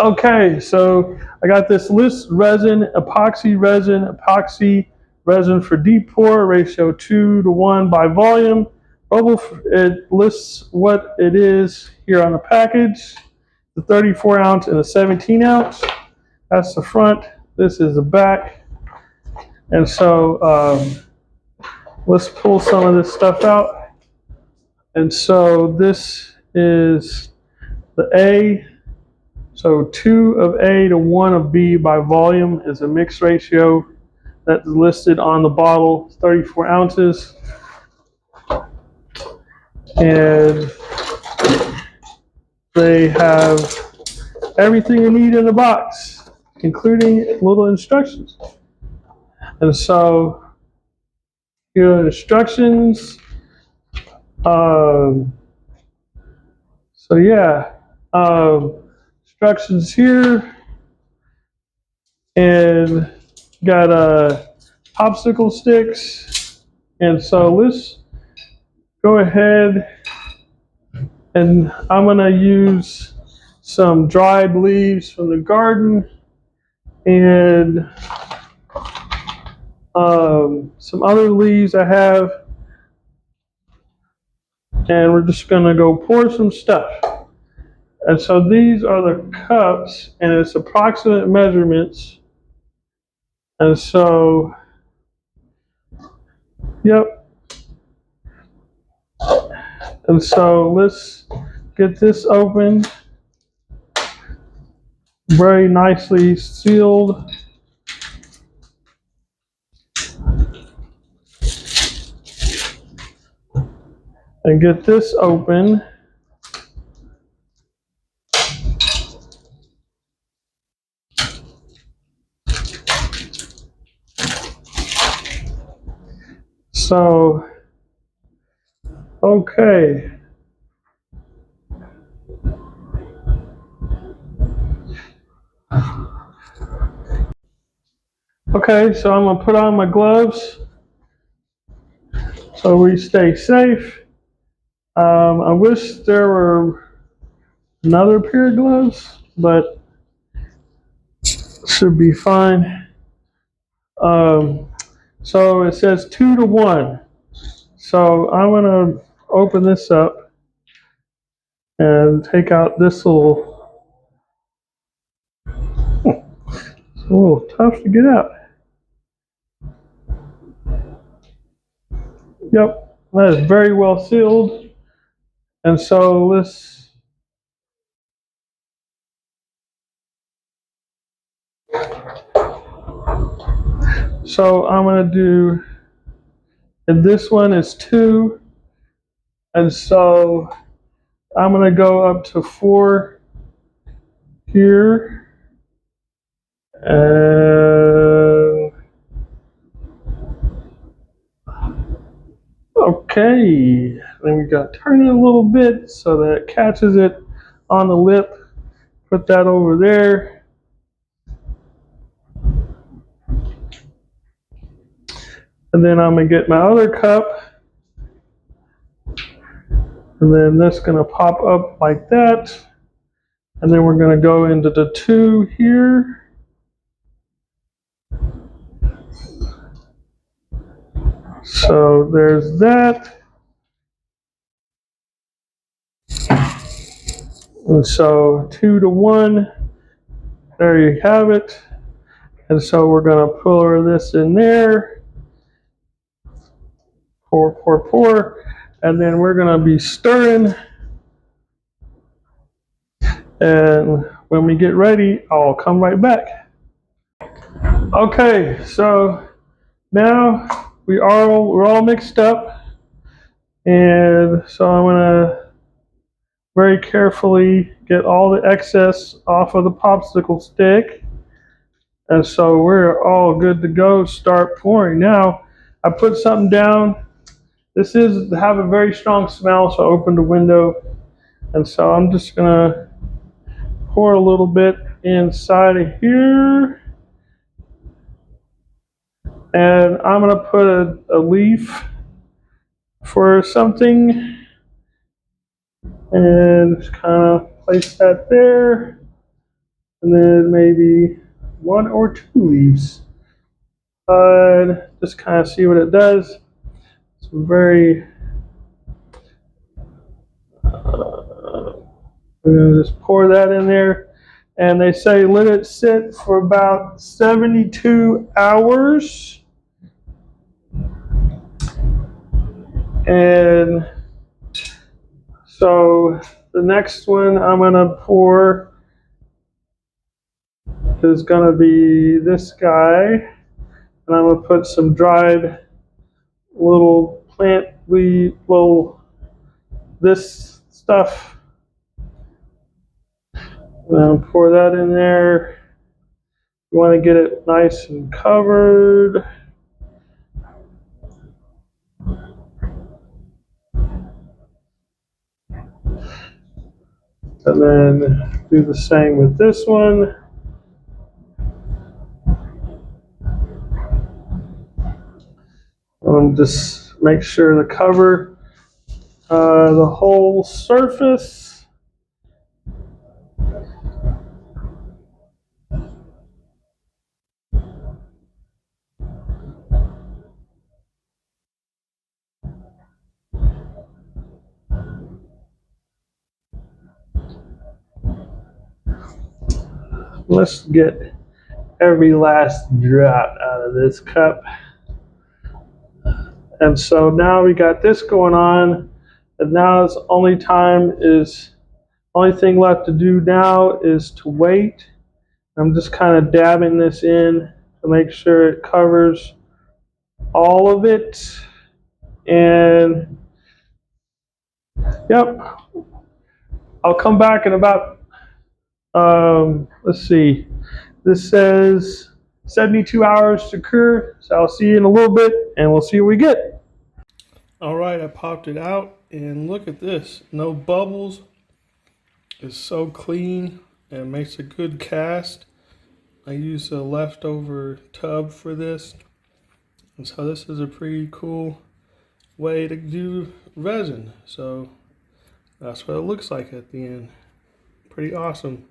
Okay, so I got this list resin, epoxy resin for deep pour, ratio 2:1 by volume. It lists what it is here on the package. The 34 ounce and a 17 ounce. That's the front. This is the back. And so let's pull some of this stuff out. And so this is the A. So 2 of A to 1 of B by volume is a mixed ratio that's listed on the bottle. It's 34 ounces. And they have everything you need in the box, including little instructions. And so here are the instructions. So yeah, instructions here, and got popsicle sticks. And so let's go ahead, and I'm gonna use some dried leaves from the garden and some other leaves I have, and we're just gonna go pour some stuff. And so these are the cups, and it's approximate measurements. And so, yep. And so let's get this open. Very nicely sealed. And get this open. So, okay. Okay, so I'm gonna put on my gloves so we stay safe. I wish there were another pair of gloves, but should be fine. So it says 2:1. So I'm gonna open this up and take out this little, it's a little tough to get out. Yep, that is very well sealed. And so let's, so I'm gonna do, and this one is 2. And so I'm gonna go up to 4 here. And okay, then we got to turn it a little bit so that it catches it on the lip. Put that over there. And then I'm gonna get my other cup. And then that's gonna pop up like that. And then we're gonna go into the 2 here. So there's that. And so 2:1, there you have it. And so we're gonna pour this in there. Pour, pour, pour. And then we're gonna be stirring. And when we get ready, I'll come right back. Okay, so now we're all mixed up. And so I'm gonna very carefully get all the excess off of the popsicle stick. And so we're all good to go, start pouring. Now, I put something down. This is have a very strong smell, so I opened the window. And so I'm just gonna pour a little bit inside of here. And I'm gonna put a leaf for something. And just kind of place that there. and then maybe 1 or 2 leaves. Just kind of see what it does. It's very, we're gonna just pour that in there. And they say let it sit for about 72 hours. And so the next one I'm gonna pour is gonna be this guy. And I'm gonna put some dried little plant little this stuff. And pour that in there. You want to get it nice and covered. And then do the same with this one. Just make sure to cover the whole surface. Let's get every last drop out of this cup. And so now we got this going on, and now it's only thing left to do now is to wait. I'm just kind of dabbing this in to make sure it covers all of it. And yep, I'll come back in about, let's see, this says 72 hours to cure. So I'll see you in a little bit and we'll see what we get. All right, I popped it out and look at this. No bubbles. It's so clean and makes a good cast. I used a leftover tub for this. And so this is a pretty cool way to do resin. So that's what it looks like at the end. Pretty awesome.